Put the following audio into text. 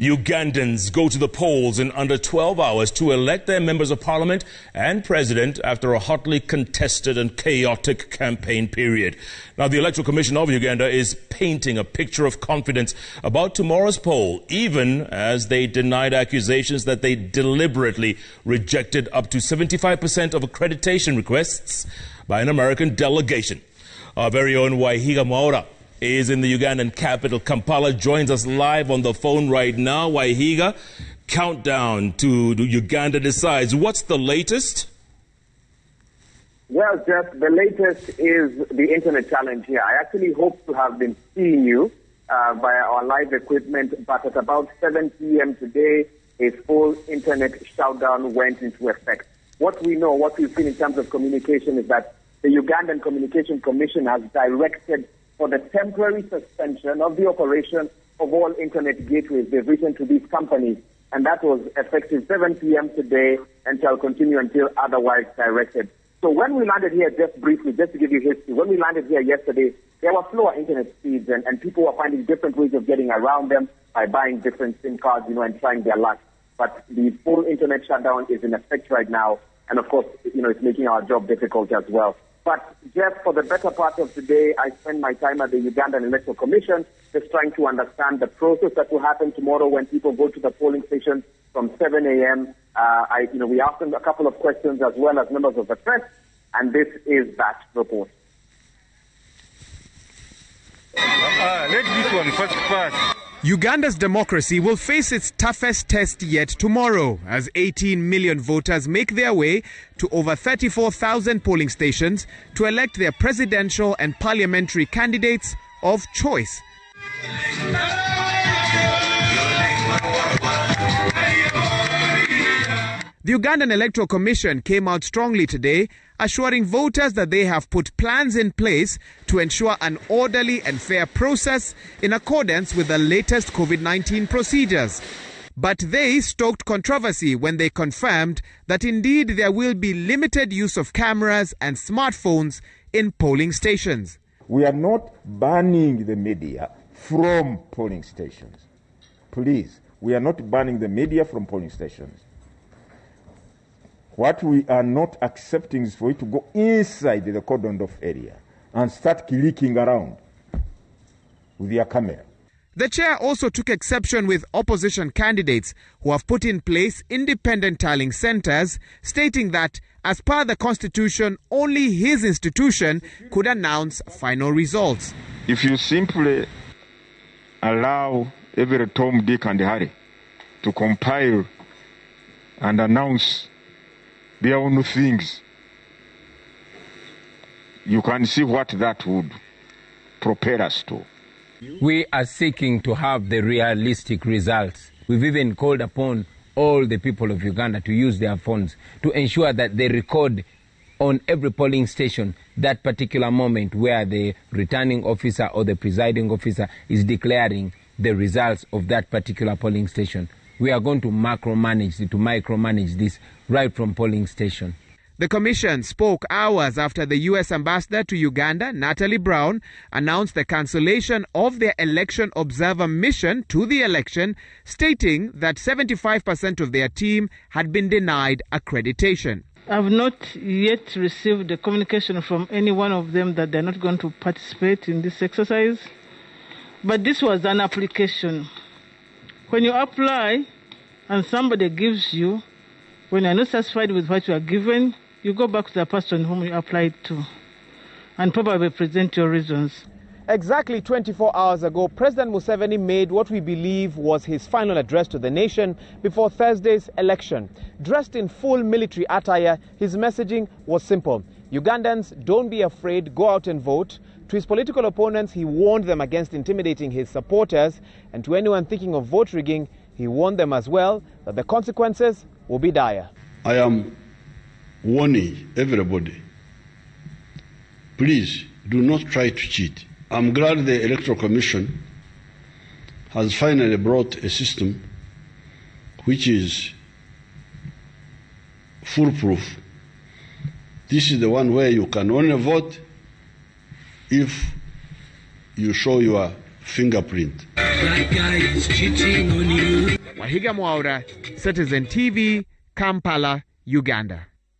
Ugandans go to the polls in under 12 hours to elect their members of parliament and president after a hotly contested and chaotic campaign period. Now, the Electoral Commission of Uganda is painting a picture of confidence about tomorrow's poll, even as they denied accusations that they deliberately rejected up to 75% of accreditation requests by an American delegation. Our very own Waihiga Maura is in the Ugandan capital, Kampala, joins us live on the phone right now. Waihiga, countdown to Uganda decides. What's the latest? Well, Jeff, the latest is the internet challenge here. I actually hope to have been seeing you via our live equipment, but at about 7 p.m. today, a full internet shutdown went into effect. What we know, what we've seen in terms of communication is that the Ugandan Communication Commission has directed for the temporary suspension of the operation of all internet gateways. They've written to these companies, and that was effective 7 p.m. today and shall continue until otherwise directed. So when we landed here, just briefly, just to give you history, when we landed here yesterday, there were slower internet speeds, and people were finding different ways of getting around them by buying different SIM cards, and trying their luck. But the full internet shutdown is in effect right now, and of course, it's making our job difficult as well. But, Jeff, for the better part of today, I spend my time at the Ugandan Electoral Commission just trying to understand the process that will happen tomorrow when people go to the polling station from 7 a.m. We asked them a couple of questions as well as members of the press, and this is that report. Let this one first. Uganda's democracy will face its toughest test yet tomorrow as 18 million voters make their way to over 34,000 polling stations to elect their presidential and parliamentary candidates of choice. The Ugandan Electoral Commission came out strongly today, assuring voters that they have put plans in place to ensure an orderly and fair process in accordance with the latest COVID-19 procedures. But they stoked controversy when they confirmed that indeed there will be limited use of cameras and smartphones in polling stations. We are not banning the media from polling stations. Please, we are not banning the media from polling stations. What we are not accepting is for it to go inside the cordoned off area and start clicking around with your camera. The chair also took exception with opposition candidates who have put in place independent tallying centres, stating that, as per the constitution, only his institution could announce final results. If you simply allow every Tom, Dick and Harry to compile and announce their own things, you can see what that would propel us to. We are seeking to have the realistic results. We've even called upon all the people of Uganda to use their phones to ensure that they record on every polling station that particular moment where the returning officer or the presiding officer is declaring the results of that particular polling station. We are going to micromanage this right from polling station. The commission spoke hours after the U.S. ambassador to Uganda, Natalie Brown, announced the cancellation of their election observer mission to the election, stating that 75% of their team had been denied accreditation. I have not yet received a communication from any one of them that they're not going to participate in this exercise. But this was an application. When you apply and somebody gives you, when you're not satisfied with what you are given, you go back to the person whom you applied to and probably present your reasons. Exactly 24 hours ago, President Museveni made what we believe was his final address to the nation before Thursday's election. Dressed in full military attire, his messaging was simple. Ugandans, don't be afraid, go out and vote. To his political opponents, he warned them against intimidating his supporters. And to anyone thinking of vote rigging, he warned them as well that the consequences will be dire. I am warning everybody, please do not try to cheat. I'm glad the Electoral Commission has finally brought a system which is foolproof. This is the one where you can only vote if you show your fingerprint. That guy is cheating on you. Wahiga Mwaura, Citizen TV, Kampala, Uganda.